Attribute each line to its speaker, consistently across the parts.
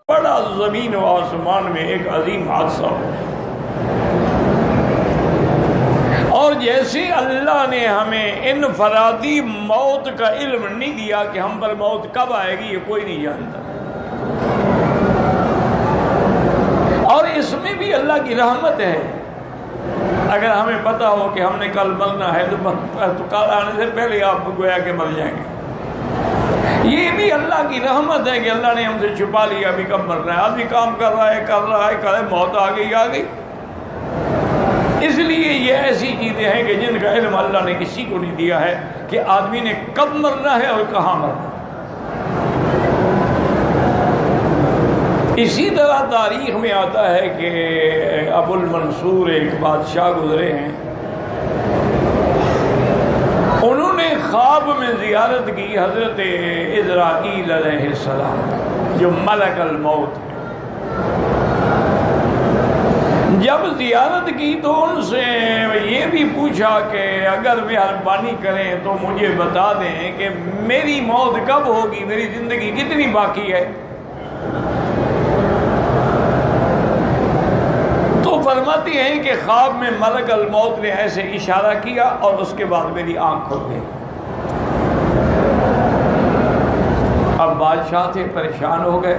Speaker 1: بڑا زمین و آسمان میں ایک عظیم حادثہ ہو، اور جیسے اللہ نے ہمیں انفرادی موت کا علم نہیں دیا کہ ہم پر موت کب آئے گی، یہ کوئی نہیں جانتا، اور اس میں بھی اللہ کی رحمت ہے۔ اگر ہمیں پتا ہو کہ ہم نے کل مرنا ہے تو کل آنے سے پہلے آپ گویا کہ مر جائیں گے۔ یہ بھی اللہ کی رحمت ہے کہ اللہ نے ہم سے چھپا لیا ابھی کب مرنا ہے۔ آدمی کام کر رہا ہے موت آ گئی۔ اس لیے یہ ایسی چیزیں ہیں کہ جن کا علم اللہ نے کسی کو نہیں دیا ہے کہ آدمی نے کب مرنا ہے اور کہاں مرنا ہے۔ اسی طرح تاریخ میں آتا ہے کہ ابو المنصور ایک بادشاہ گزرے ہیں، انہوں نے خواب میں زیارت کی حضرت عزرائیل علیہ السلام جو ملک الموت ہے۔ جب زیارت کی تو ان سے یہ بھی پوچھا کہ اگر مہربانی کریں تو مجھے بتا دیں کہ میری موت کب ہوگی، میری زندگی کتنی باقی ہے۔ تو فرماتی ہیں کہ خواب میں ملک الموت نے ایسے اشارہ کیا اور اس کے بعد میری آنکھ کھل گئی۔ اب بادشاہ تھے، پریشان ہو گئے،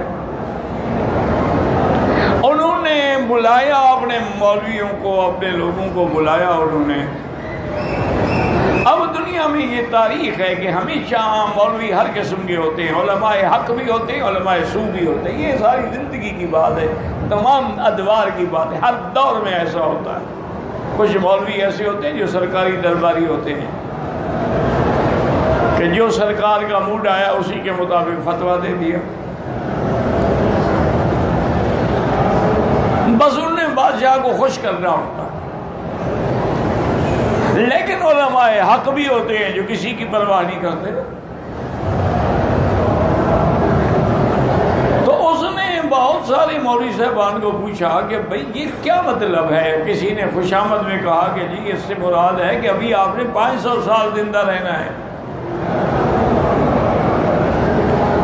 Speaker 1: انہوں نے بلایا اپنے مولویوں کو، اپنے لوگوں کو بلایا انہوں نے۔ اب دنیا میں یہ تاریخ ہے کہ ہمیشہ مولوی ہر قسم کے ہوتے ہیں، علماء حق بھی ہوتے ہیں، علماء سو بھی ہوتے ہیں، یہ ساری زندگی کی بات ہے، تمام ادوار کی بات ہے، ہر دور میں ایسا ہوتا ہے۔ کچھ مولوی ایسے ہوتے ہیں جو سرکاری درباری ہوتے ہیں کہ جو سرکار کا موڈ آیا اسی کے مطابق فتویٰ دے دیا، بس انہوں نے بادشاہ کو خوش کرنا ہوتا ہے۔ لیکن علماء حق بھی ہوتے ہیں جو کسی کی پرواہ نہیں کرتے۔ تو اس نے بہت سارے مولوی صاحبان کو پوچھا کہ بھئی یہ کیا مطلب ہے؟ کسی نے خوش آمد میں کہا کہ جی اس سے مراد ہے کہ ابھی آپ نے 500 سال زندہ رہنا ہے۔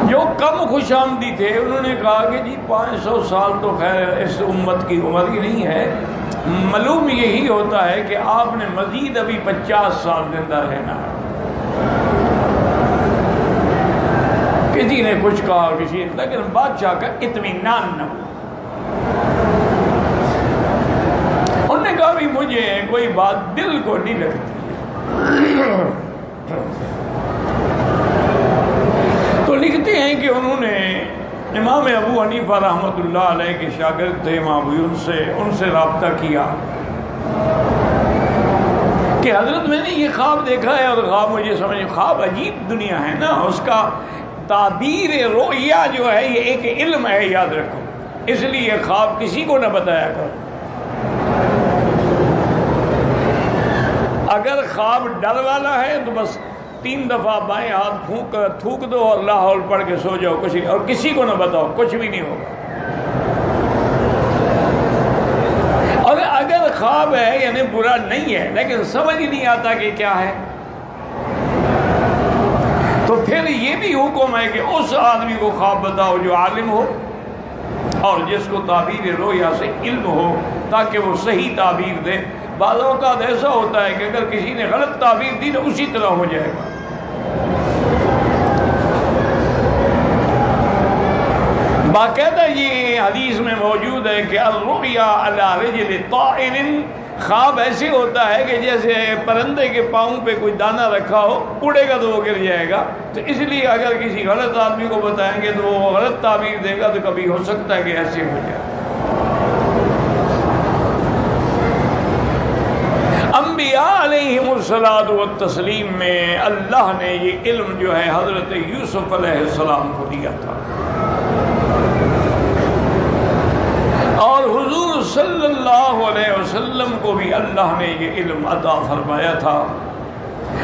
Speaker 1: جو کم خوش آمدی تھے انہوں نے کہا کہ جی 500 سال تو خیر اس امت کی عمر ہی نہیں ہے، معلوم یہی ہوتا ہے کہ آپ نے مزید ابھی 50 سال زندہ رہنا ہے۔ کسی نے کچھ کہا، کسی نے، لیکن بادشاہ کا اطمینان نہ ہوا۔ انہوں نے کہا بھی مجھے کوئی بات دل کو نہیں لگتی۔ تو لکھتے ہیں کہ انہوں نے امام ابو حنیفہ رحمۃ اللہ علیہ کے شاگرد تھے امام ابو، ان سے رابطہ کیا کہ حضرت میں نے یہ خواب دیکھا ہے، اور خواب مجھے سمجھ، خواب عجیب دنیا ہے نا، اس کا تعبیر رؤیا جو ہے یہ ایک علم ہے، یاد رکھو، اس لیے خواب کسی کو نہ بتایا کرو۔ اگر خواب ڈر والا ہے تو بس 3 دفعہ بائیں ہاتھ تھوک دو اور لا حول پڑھ کے سو جاؤ، اور کسی کو نہ بتاؤ، کچھ بھی نہیں ہوگا۔ اور اگر خواب ہے یعنی برا نہیں ہے لیکن سمجھ نہیں آتا کہ کیا ہے، تو پھر یہ بھی حکم ہے کہ اس آدمی کو خواب بتاؤ جو عالم ہو اور جس کو تعبیر رؤیا سے علم ہو، تاکہ وہ صحیح تعبیر دے۔ بعض اوقات ایسا ہوتا ہے کہ اگر کسی نے غلط تعبیر دی تو اسی طرح ہو جائے گا۔ باقاعدہ یہ حدیث میں موجود ہے کہ الرؤیا علی رجل طائر، خواب ایسے ہوتا ہے کہ جیسے پرندے کے پاؤں پہ کوئی دانہ رکھا ہو، اڑے گا تو وہ گر جائے گا۔ تو اس لیے اگر کسی غلط آدمی کو بتائیں گے تو وہ غلط تعبیر دے گا، تو کبھی ہو سکتا ہے کہ ایسے ہو جائے۔ انبیاء علیہم الصلاۃ والتسلیم میں اللہ نے یہ علم جو ہے حضرت یوسف علیہ السلام کو دیا تھا، اور حضور صلی اللہ علیہ وسلم کو بھی اللہ نے یہ علم عطا فرمایا تھا،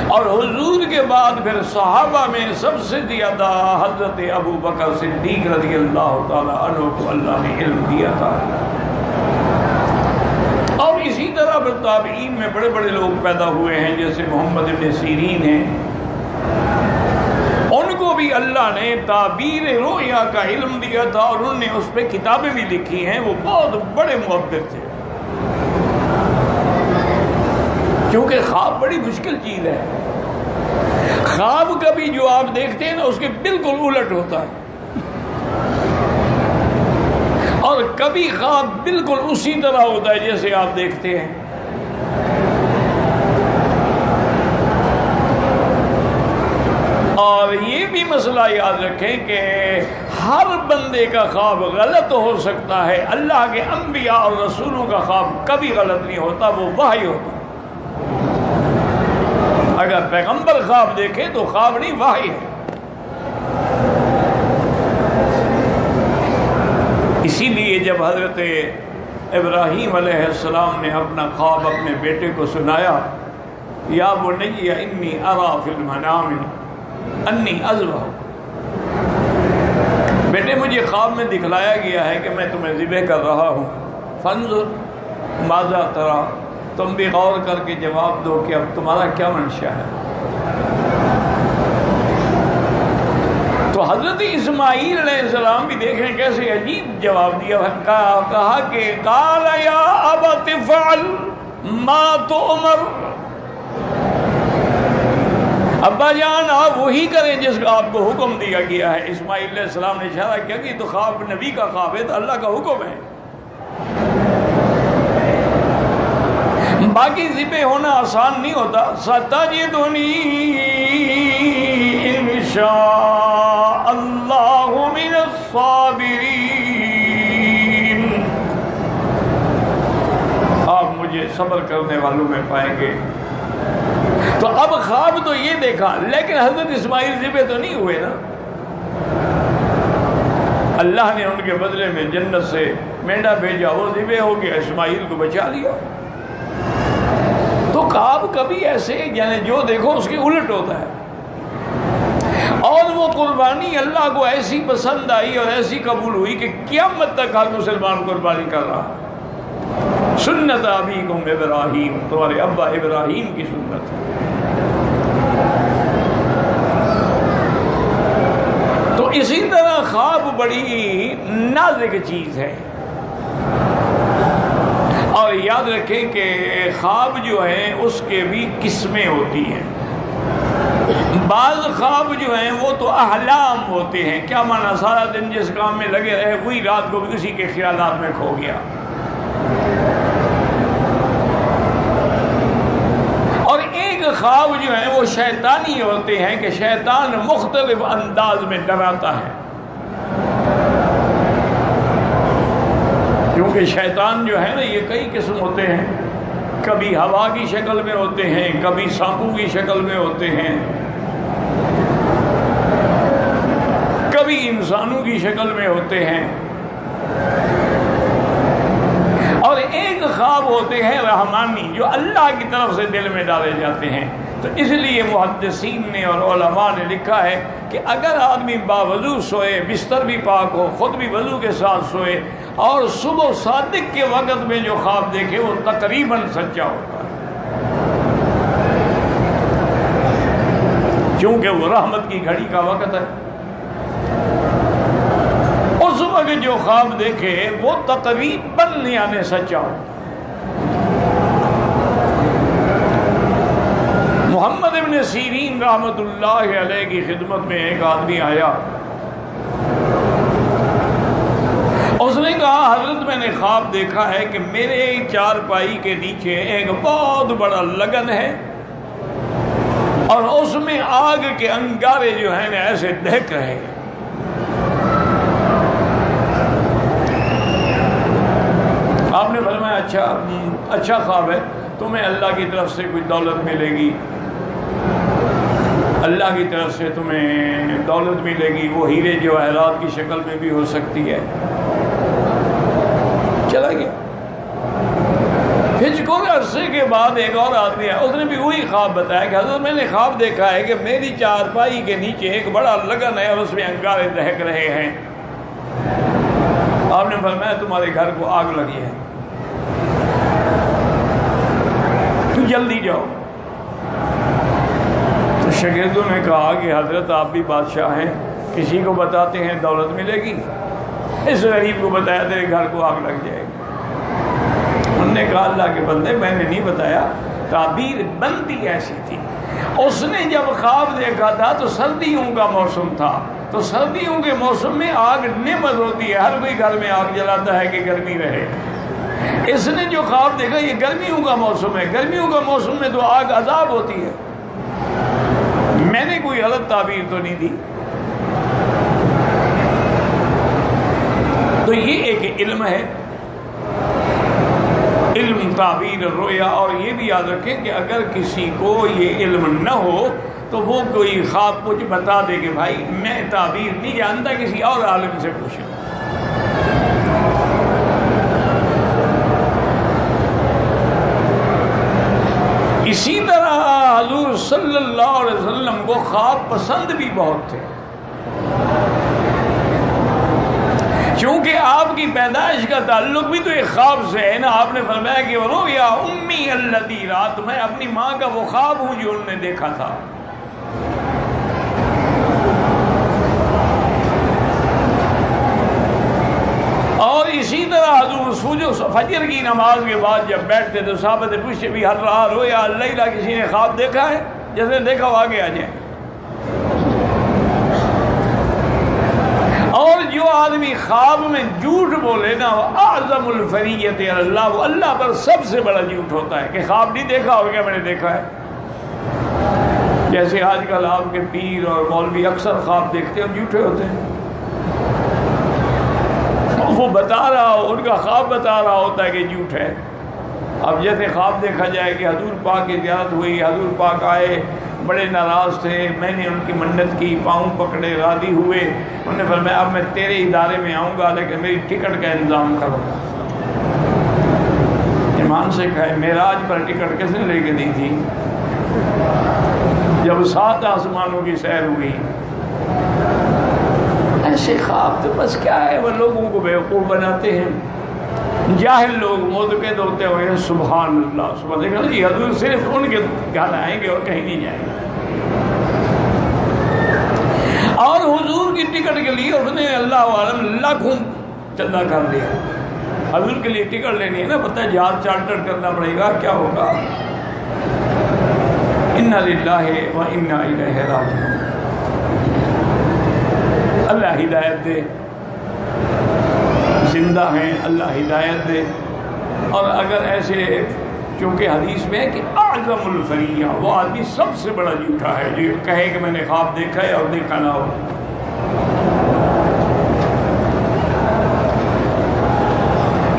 Speaker 1: اور حضور کے بعد پھر صحابہ میں سب سے زیادہ حضرت ابو بکر صدیق رضی اللہ تعالی عنہ کو اللہ نے علم دیا تھا۔ اور اسی طرح پھر تابعین میں بڑے بڑے لوگ پیدا ہوئے ہیں، جیسے محمد ابن سیرین ہیں، ان کو بھی اللہ نے تعبیر رؤیا کا علم دیا تھا اور انہوں نے اس پہ کتابیں بھی لکھی ہیں. وہ بہت بڑے معبر تھے، کیونکہ خواب بڑی مشکل چیز ہے. خواب کبھی جو آپ دیکھتے ہیں نا اس کے بالکل الٹ ہوتا ہے، اور کبھی خواب بالکل اسی طرح ہوتا ہے جیسے آپ دیکھتے ہیں. اور یہ بھی مسئلہ یاد رکھیں کہ ہر بندے کا خواب غلط ہو سکتا ہے. اللہ کے انبیاء اور رسولوں کا خواب کبھی غلط نہیں ہوتا، وہ وحی ہوتا. اگر پیغمبر خواب دیکھے تو خواب نہیں، وحی ہے. اسی لیے جب حضرت ابراہیم علیہ السلام نے اپنا خواب اپنے بیٹے کو سنایا، یا بنی انی ارا فی المنام انی اذبح، بیٹے مجھے خواب میں دکھلایا گیا ہے کہ میں تمہیں ذبح کر رہا ہوں، فانظر ماذا ترى، تم بھی غور کر کے جواب دو کہ اب تمہارا کیا منشا ہے. تو حضرت اسماعیل علیہ السلام بھی دیکھیں کیسے عجیب جواب دیا. کہا کہ قال یا ابت افعل ما تؤمر، ابا جان آپ وہی کریں جس کا آپ کو حکم دیا گیا ہے. اسماعیل علیہ السلام نے اشارہ کیا کہ تو خواب نبی کا خواب ہے، تو اللہ کا حکم ہے. باقی ذبح ہونا آسان نہیں ہوتا. ستجدنی انشاء اللہ من الصابرین، آپ مجھے صبر کرنے والوں میں پائیں گے. تو اب خواب تو یہ دیکھا، لیکن حضرت اسماعیل ذبح تو نہیں ہوئے نا. اللہ نے ان کے بدلے میں جنت سے مینڈا بھیجا، وہ ذبح ہو گیا، اسماعیل کو بچا لیا. تو خواب کبھی ایسے یعنی جو دیکھو اس کے الٹ ہوتا ہے. اور وہ قربانی اللہ کو ایسی پسند آئی اور ایسی قبول ہوئی کہ قیامت تک ہر مسلمان قربانی کر رہا. سنت ابیکم ابراہیم، تمہارے ابا ابراہیم کی سنت ہے. تو اسی طرح خواب بڑی نازک چیز ہے. اور یاد رکھیں کہ خواب جو ہیں اس کے بھی قسمیں ہوتی ہیں. بعض خواب جو ہیں وہ تو احلام ہوتے ہیں. کیا معنی؟ سارا دن جس کام میں لگے رہے وہی رات کو بھی اسی کے خیالات میں کھو گیا. اور ایک خواب جو ہیں وہ شیطانی ہوتے ہیں کہ شیطان مختلف انداز میں ڈراتا ہے. کیونکہ شیطان جو ہے نا یہ کئی قسم ہوتے ہیں. کبھی ہوا کی شکل میں ہوتے ہیں، کبھی سانپوں کی شکل میں ہوتے ہیں، کبھی انسانوں کی شکل میں ہوتے ہیں، اور ایک خواب ہوتے ہیں رحمانی جو اللہ کی طرف سے دل میں ڈالے جاتے ہیں. تو اس لیے محدثین نے اور علماء نے لکھا ہے کہ اگر آدمی باوضو سوئے، بستر بھی پاک ہو، خود بھی وضو کے ساتھ سوئے، اور صبح صادق کے وقت میں جو خواب دیکھے وہ تقریباً سچا ہوتا ہے، کیونکہ وہ رحمت کی گھڑی کا وقت ہے. اس وقت جو خواب دیکھے وہ تقریباً یعنی سچا ہو. محمد ابن سیرین رحمت اللہ علیہ کی خدمت میں ایک آدمی آیا. اس نے کہا حضرت میں نے خواب دیکھا ہے کہ میرے چارپائی کے نیچے ایک بہت بڑا لگن ہے اور اس میں آگ کے انگارے جو ہیں ایسے دہک رہے ہیں. آپ نے فرمایا اچھا خواب ہے، تمہیں اللہ کی طرف سے کوئی دولت ملے گی، اللہ کی طرف سے تمہیں دولت ملے گی، وہ ہیرے جواہرات کی شکل میں بھی ہو سکتی ہے. چلا گیا. پھر کچھ عرصے کے بعد ایک اور آدمی آیا، اس نے بھی وہی خواب بتایا کہ حضرت میں نے خواب دیکھا ہے کہ میری چارپائی کے نیچے ایک بڑا لگن ہے اور اس میں انگارے دہک رہے ہیں. آپ نے فرمایا تمہارے گھر کو آگ لگی ہے. جلدی جاؤ۔ تو شاگردوں نے کہا کہ حضرت آپ بھی بادشاہ ہیں، کسی کو بتاتے ہیں دولت ملے گی، اس غریب کو بتایا تیرے گھر کو آگ لگ جائے گی۔ انہوں نے کہا اللہ کے بندے میں نے نہیں بتایا، تعبیر بنتی ایسی تھی۔ اس نے جب خواب دیکھا تھا تو سردیوں کا موسم تھا، تو سردیوں کے موسم میں آگ نعمت ہوتی ہے، ہر کوئی گھر میں آگ جلاتا ہے کہ گرمی رہے۔ اس نے جو خواب دیکھا یہ گرمیوں کا موسم ہے، گرمیوں کا موسم میں تو آگ عذاب ہوتی ہے، میں نے کوئی غلط تعبیر تو نہیں دی۔ تو یہ ایک علم ہے، علم تعبیر الرؤیا۔ اور یہ بھی یاد رکھیں کہ اگر کسی کو یہ علم نہ ہو تو وہ کوئی خواب کچھ بتا دے کہ بھائی میں تعبیر نہیں جانتا، کسی اور عالم سے پوچھیں۔ اسی طرح حضور صلی اللہ علیہ وسلم کو خواب پسند بھی بہت تھے، چونکہ آپ کی پیدائش کا تعلق بھی تو ایک خواب سے ہے نا۔ آپ نے فرمایا کہ رؤیا امی التی رات، میں اپنی ماں کا وہ خواب ہوں جو انہوں نے دیکھا تھا۔ اور اسی طرح حضور فجر کی نماز کے بعد جب بیٹھتے تو صحابہ سے پوچھتے بھی ہر رات رویا اللہ، کسی نے خواب دیکھا ہے؟ جس نے دیکھا وہ آگے آ جائیں۔ اور جو آدمی خواب میں جھوٹ بولے نا وہ اعظم الفریت اللہ، وہ اللہ پر سب سے بڑا جھوٹ ہوتا ہے کہ خواب نہیں دیکھا ہو کیا میں نے دیکھا ہے۔ جیسے آج کل آپ کے پیر اور مولوی اکثر خواب دیکھتے اور جھوٹے ہوتے ہیں، وہ بتا رہا ہو، ان کا خواب بتا رہا ہوتا ہے کہ جھوٹ ہے۔ اب جیسے خواب دیکھا جائے کہ حضور پاک کی زیارت ہوئی، حضور پاک آئے، بڑے ناراض تھے، میں نے ان کی منت کی، پاؤں پکڑے، راضی ہوئے، انہوں نے فرمایا اب میں تیرے ادارے میں آؤں گا لیکن میری ٹکٹ کا انتظام کرو۔ ایمان سے کہے معراج پر ٹکٹ کس نے لے کے دی تھی؟ جب 7 آسمانوں کی سیر ہوئی۔ ایسے خواب تو بس کیا ہے، وہ لوگوں کو بیوقوف بناتے ہیں، جاہل لوگ معتقد ہوتے ہوئے سبحان اللہ سبحان اللہ، یہ حضور صرف ان کے گھر آئیں گے اور کہیں نہیں جائیں گے۔ اور حضور کی ٹکٹ کے لیے اس نے اللہ عالم لاکھوں چندہ کر دیا۔ حضور کے لیے ٹکٹ لینی ہے نا، پتہ ہے جہاز چارٹر کرنا پڑے گا، کیا ہوگا؟ انا للہ و انا الیہ راجعون۔ اللہ ہدایت دے، زندہ ہیں، اللہ ہدایت دے۔ اور اگر ایسے، چونکہ حدیث میں ہے کہ اعظم الفریہ، وہ آدمی سب سے بڑا جھوٹا ہے جو کہے کہ میں نے خواب دیکھا ہے اور دیکھا نہ ہو۔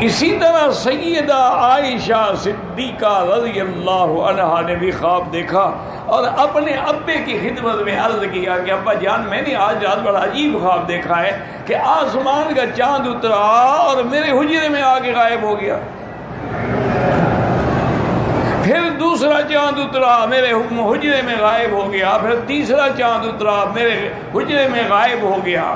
Speaker 1: اسی طرح سیدہ عائشہ صدیقہ رضی اللہ عنہا نے بھی خواب دیکھا اور اپنے ابے کی خدمت میں عرض کیا کہ ابا جان میں نے آج رات بڑا عجیب خواب دیکھا ہے کہ آسمان کا چاند اترا اور میرے حجرے میں آ کے غائب ہو گیا، پھر دوسرا چاند اترا میرے حجرے میں غائب ہو گیا، پھر تیسرا چاند اترا میرے حجرے میں غائب ہو گیا۔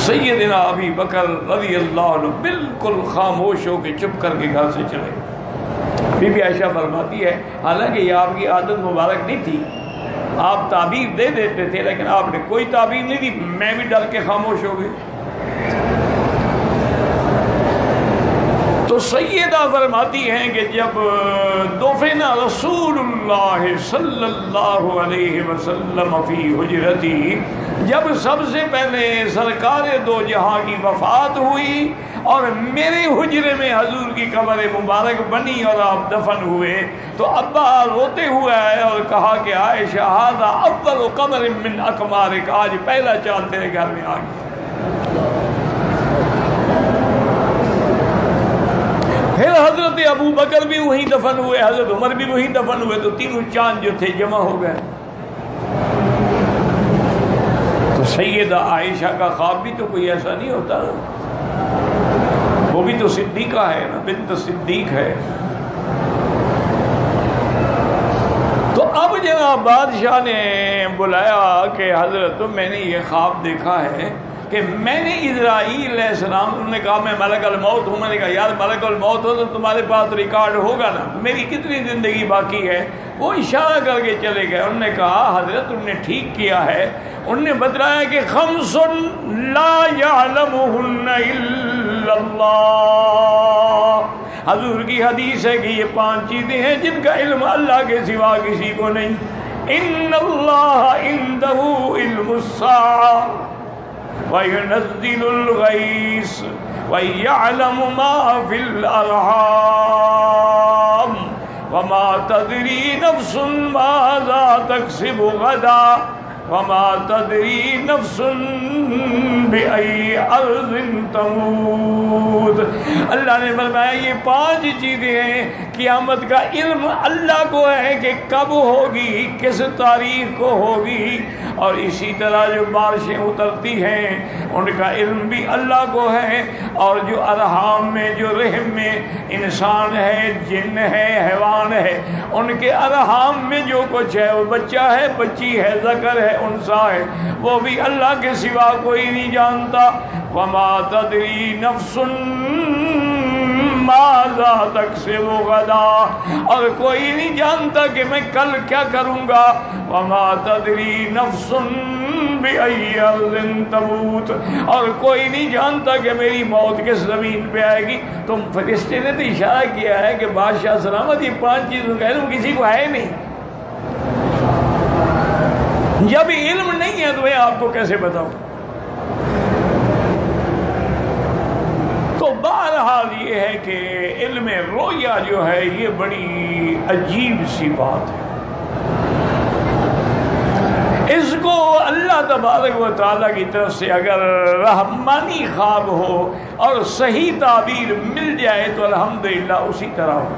Speaker 1: سیدنا ابی بکر رضی اللہ عنہ بالکل خاموش ہو کے چپ کر کے گھر سے چلے۔ بی بی عائشہ فرماتی ہے حالانکہ یہ آپ کی عادت مبارک نہیں تھی، آپ تعبیر دے دیتے تھے لیکن آپ نے کوئی تعبیر نہیں دی، میں بھی ڈر کے خاموش ہو گئی۔ تو سیدہ فرماتی ہیں کہ جب دفن رسول اللہ صلی اللہ علیہ وسلم فی حجرتی، جب سب سے پہلے سرکار دو جہاں کی وفات ہوئی اور میرے حجرے میں حضور کی قبر مبارک بنی اور آپ دفن ہوئے، تو ابا روتے ہوئے آئے اور کہا کہ عائشہ ھذا اول قمر من اقمارک، آج پہلا چاند تیرے گھر میں آ گیا۔ پھر حضرت ابو بکر بھی وہیں دفن ہوئے، حضرت عمر بھی وہیں دفن ہوئے، تو تینوں چاند جو تھے جمع ہو گئے۔ تو سیدہ عائشہ کا خواب بھی تو کوئی ایسا نہیں ہوتا، وہ بھی تو صدیقہ ہے نا، بنت صدیق ہے۔ تو اب جناب بادشاہ نے بلایا کہ حضرت میں نے یہ خواب دیکھا ہے، کہ میں نے اسرائیل علیہ السلام، انہوں نے کہا میں ملک الموت ہوں، میں نے کہا یار ملک الموت ہو تو تمہارے پاس ریکارڈ ہوگا نا، میری کتنی زندگی باقی ہے؟ وہ اشارہ کر کے چلے گئے. انہوں نے کہا حضرت تم نے ٹھیک کیا ہے. انہوں نے بتلایا کہ خمس لا يعلمهن الا اللہ. حضور کی حدیث ہے کہ یہ 5 چیزیں ہیں جن کا علم اللہ کے سوا کسی کو نہیں. ان اللہ عنده علم الساعة وينزل الغيث ويعلم ما في الأرحام وما تدري نفس ماذا تكسب غدا وما تدري نفس بأي أرض تموت. اللہ نے فرمایا یہ 5 چیزیں ہیں قیامت کا علم اللہ کو ہے کہ کب ہوگی، کس تاریخ کو ہوگی. اور اسی طرح جو بارشیں اترتی ہیں ان کا علم بھی اللہ کو ہے. اور جو ارحام میں، جو رحم میں انسان ہے، جن ہے، حیوان ہے، ان کے ارحام میں جو کچھ ہے، وہ بچہ ہے، بچی ہے، ذکر ہے، انثى ہے، وہ بھی اللہ کے سوا کوئی نہیں جانتا. وما تدری نفس ماذا تکسب غدا، اور کوئی نہیں جانتا کہ میں کل کیا کروں گا. وما تدری نفس بأي أرض تموت، اور کوئی نہیں جانتا کہ میری موت کس زمین پہ آئے گی. تم فرشتے نے تو اشارہ کیا ہے کہ بادشاہ سلامت یہ 5 چیزوں کا علم کسی کو ہے نہیں. جب علم نہیں ہے تو میں آپ کو کیسے بتاؤں؟ تو بہرحال یہ ہے کہ علم رویا جو ہے یہ بڑی عجیب سی بات ہے. اس کو اللہ تبارک و تعالیٰ کی طرف سے اگر رحمانی خواب ہو اور صحیح تعبیر مل جائے تو الحمدللہ اسی طرح ہو.